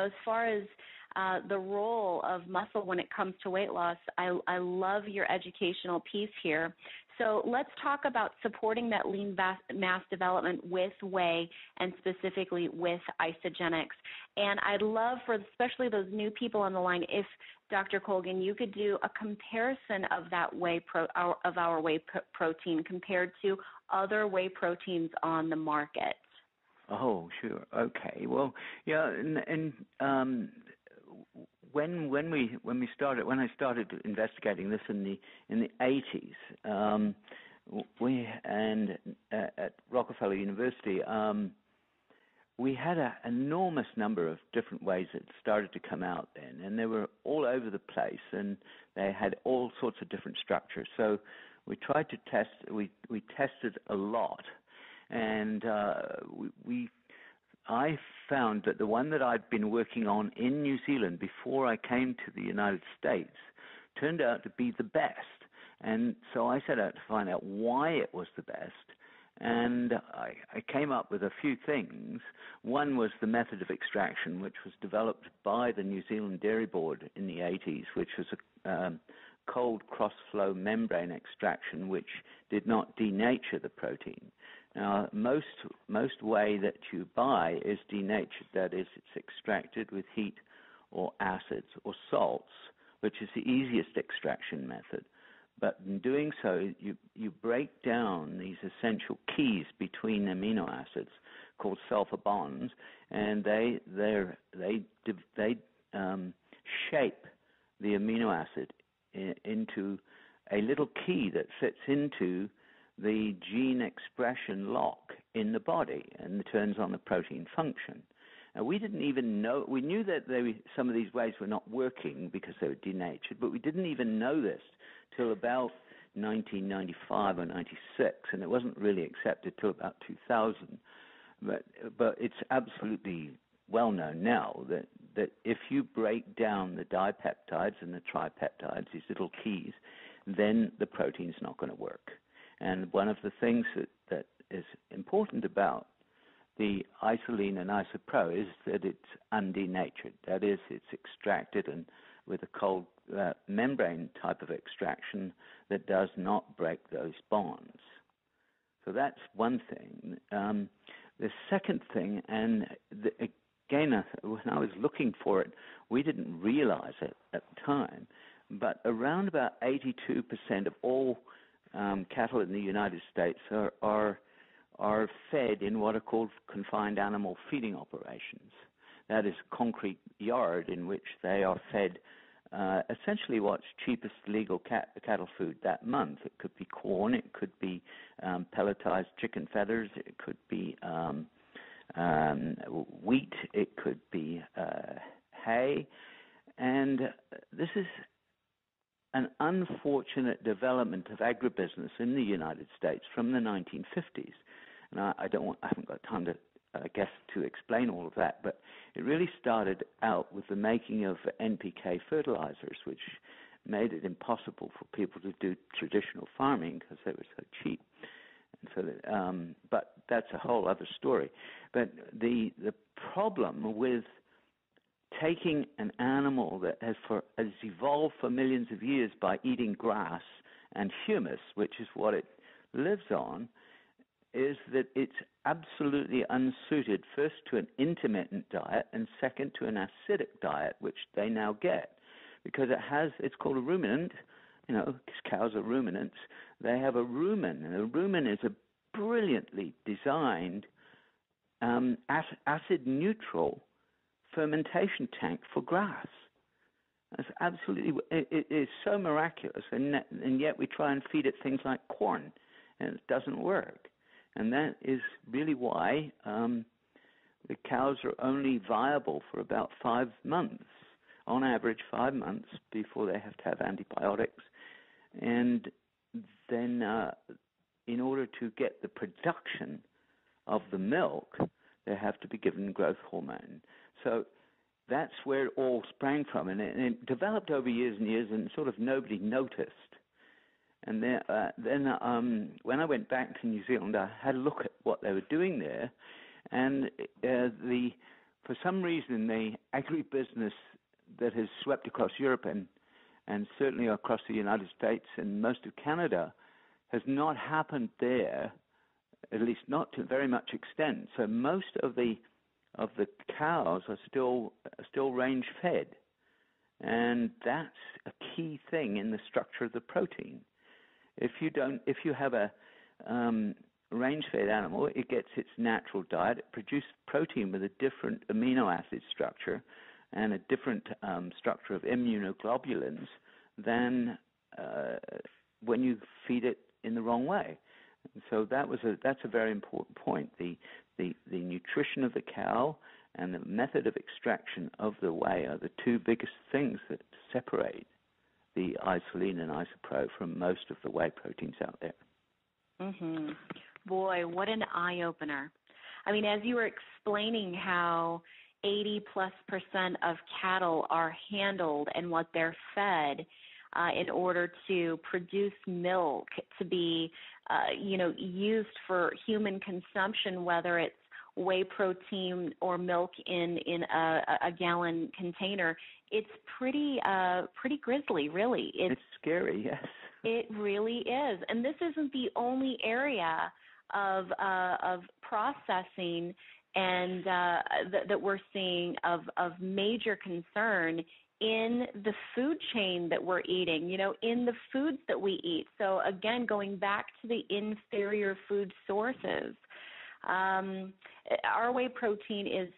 As far as the role of muscle when it comes to weight loss, I love your educational piece here. So let's talk about supporting that lean mass development with whey and specifically with isogenics. And I'd love for especially those new people on the line, if Dr. Colgan, you could do a comparison of that our whey protein compared to other whey proteins on the market. Oh, sure. Okay. Well, yeah, and when I started investigating this in the 80s, at Rockefeller University, we had an enormous number of different ways that started to come out then, and they were all over the place, and they had all sorts of different structures. So we tried to test. We tested a lot. And I found that the one that I'd been working on in New Zealand before I came to the United States turned out to be the best. And so I set out to find out why it was the best. And I came up with a few things. One was the method of extraction, which was developed by the New Zealand Dairy Board in the 80s, which was a cold cross-flow membrane extraction, which did not denature the protein. Now, most whey that you buy is denatured. That is, it's extracted with heat or acids or salts, which is the easiest extraction method. But in doing so, you break down these essential keys between amino acids called sulfur bonds, and they shape the amino acid into a little key that fits into the gene expression lock in the body and turns on the protein function. Now, we didn't even know, we knew that some of these ways were not working because they were denatured, but we didn't even know this till about 1995 or 96, and it wasn't really accepted till about 2000. But it's absolutely well known now that if you break down the dipeptides and the tripeptides, these little keys, then the protein's not going to work. And one of the things that is important about the isolene and isopro is that it's undenatured. That is, it's extracted and with a cold membrane type of extraction that does not break those bonds. So that's one thing. The second thing, and again, when I was looking for it, we didn't realize it at the time, but around about 82% of all cattle in the United States are fed in what are called confined animal feeding operations. That is a concrete yard in which they are fed essentially what's cheapest legal cattle food that month. It could be corn, it could be pelletized chicken feathers, it could be wheat, it could be hay. And this is an unfortunate development of agribusiness in the United States from the 1950s. And I haven't got time to, to explain all of that, but it really started out with the making of NPK fertilizers, which made it impossible for people to do traditional farming because they were so cheap. And so, but that's a whole other story. But the problem with taking an animal that has evolved for millions of years by eating grass and humus, which is what it lives on, is that it's absolutely unsuited, first to an intermittent diet and second to an acidic diet, which they now get. Because it's called a ruminant, because cows are ruminants. They have a rumen, and a rumen is a brilliantly designed acid-neutral fermentation tank for grass. That's absolutely, it is so miraculous, and yet we try and feed it things like corn, and it doesn't work. And that is really why the cows are only viable for about 5 months, on average 5 months, before they have to have antibiotics. And then in order to get the production of the milk, they have to be given growth hormone. So that's where it all sprang from. And it developed over years and years, and sort of nobody noticed. And then when I went back to New Zealand, I had a look at what they were doing there. And for some reason, the agribusiness that has swept across Europe and certainly across the United States and most of Canada has not happened there, at least not to very much extent. So most of the cows are still range fed, and that's a key thing in the structure of the protein. If you have a range-fed animal, it gets its natural diet. It produces protein with a different amino acid structure and a different structure of immunoglobulins than when you feed it in the wrong way. And so that's a very important point. The nutrition of the cow and the method of extraction of the whey are the two biggest things that separate the isolene and isopro from most of the whey proteins out there. Mm-hmm. Boy, what an eye-opener. I mean, as you were explaining how 80+% of cattle are handled and what they're fed in order to produce milk to be, used for human consumption, whether it's whey protein or milk in a gallon container, it's pretty grisly, really. It's scary, yes. It really is. And this isn't the only area of processing and that we're seeing of major concern in the food chain that we're eating, in the foods that we eat. So again, going back to the inferior food sources, our whey protein is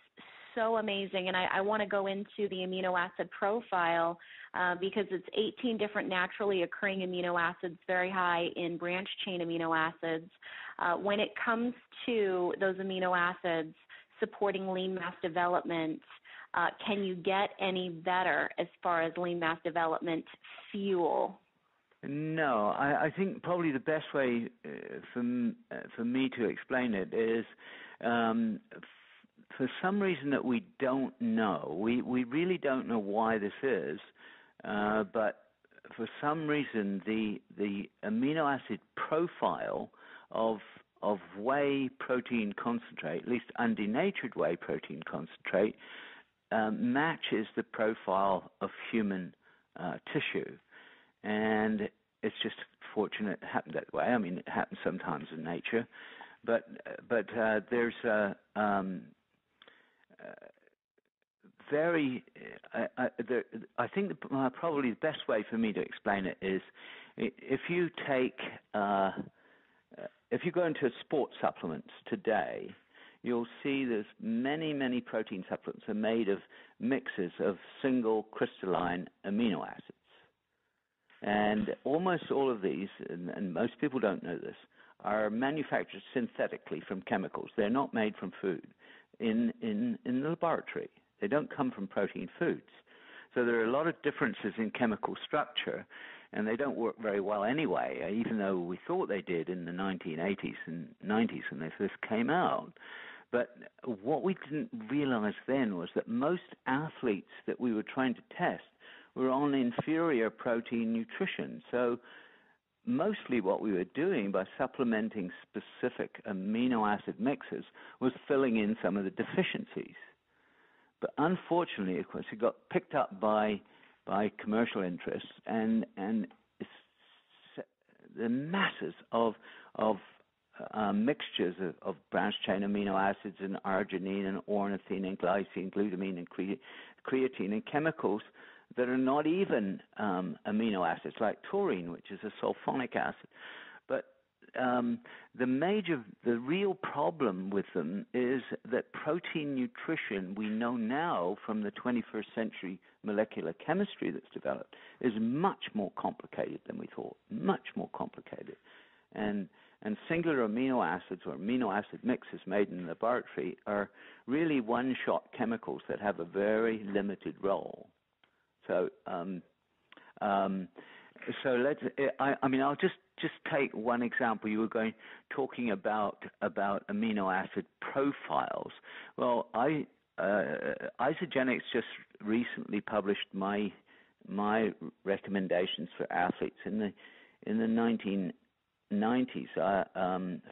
so amazing, and I want to go into the amino acid profile because it's 18 different naturally occurring amino acids, very high in branched chain amino acids. When it comes to those amino acids supporting lean mass development, can you get any better as far as lean mass development fuel? No, I think probably the best way for me to explain it is for some reason that we don't know. We really don't know why this is, but for some reason the amino acid profile of whey protein concentrate, at least undenatured whey protein concentrate, matches the profile of human tissue. And it's just fortunate it happened that way. I mean, it happens sometimes in nature, but there's a I think probably the best way for me to explain it is if you go into sports supplements today, you'll see there's many protein supplements are made of mixes of single crystalline amino acids. And almost all of these, and most people don't know this, are manufactured synthetically from chemicals. They're not made from food in the laboratory. They don't come from protein foods. So there are a lot of differences in chemical structure, and they don't work very well anyway, even though we thought they did in the 1980s and 90s when they first came out. But what we didn't realize then was that most athletes that we were trying to test were on inferior protein nutrition. So mostly what we were doing by supplementing specific amino acid mixes was filling in some of the deficiencies. But unfortunately, of course, it got picked up by commercial interests, and the masses of mixtures of branched chain amino acids and arginine and ornithine and glycine, glutamine and creatine and chemicals that are not even amino acids like taurine, which is a sulfonic acid. But the real problem with them is that protein nutrition, we know now from the 21st century molecular chemistry that's developed, is much more complicated than we thought, much more complicated. And singular amino acids or amino acid mixes made in the laboratory are really one-shot chemicals that have a very limited role. So, I'll just take one example. You were talking about amino acid profiles. Well, Isogenics just recently published my recommendations for athletes in the 1990s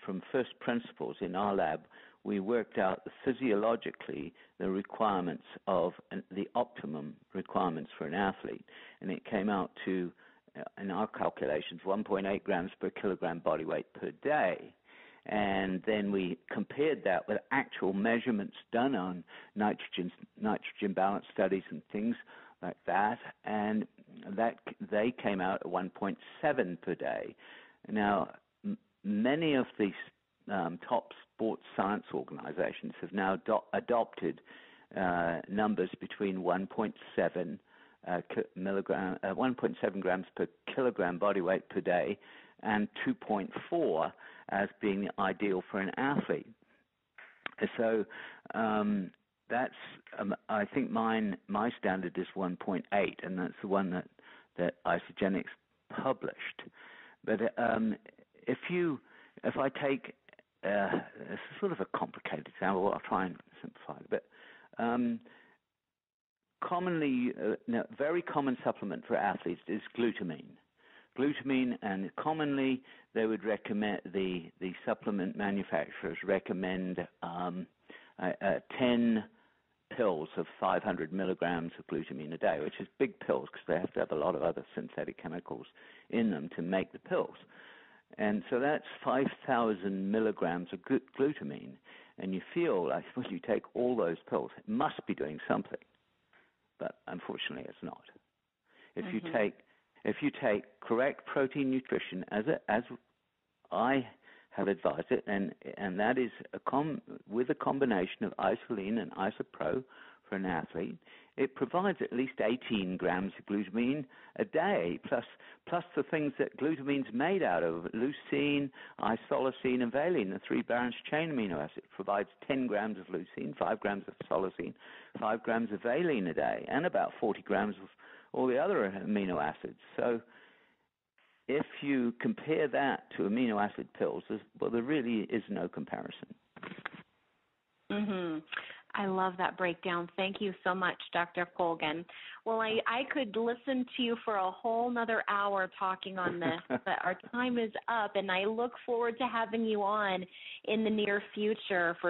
from first principles in our lab. we worked out physiologically the requirements of the optimum requirements for an athlete, and it came out to, in our calculations, 1.8 grams per kilogram body weight per day. And then we compared that with actual measurements done on nitrogen balance studies and things like that, and that they came out at 1.7 per day. Now, many of these top sports science organizations have now adopted numbers between 1.7 grams per kilogram body weight per day and 2.4 as being the ideal for an athlete. So that's I think my standard is 1.8, and that's the one that Isogenics published. But if I take it's sort of a complicated example, I'll try and simplify it. But commonly, very common supplement for athletes is glutamine. And commonly they would recommend, the supplement manufacturers recommend 10 pills of 500 milligrams of glutamine a day, which is big pills because they have to have a lot of other synthetic chemicals in them to make the pills. And so that's 5,000 milligrams of glutamine. And you feel like when you take all those pills, it must be doing something. But unfortunately, it's not. If you take correct protein nutrition as I have advised it, and that is with a combination of isoline and isopro for an athlete, it provides at least 18 grams of glutamine a day, plus the things that glutamine's made out of, leucine, isoleucine, and valine, the three branched chain amino acid. It provides 10 grams of leucine, 5 grams of isoleucine, 5 grams of valine a day, and about 40 grams of all the other amino acids. So if you compare that to amino acid pills, there really is no comparison. Mm-hmm. I love that breakdown. Thank you so much, Dr. Colgan. Well, I could listen to you for a whole nother hour talking on this, but our time is up, and I look forward to having you on in the near future for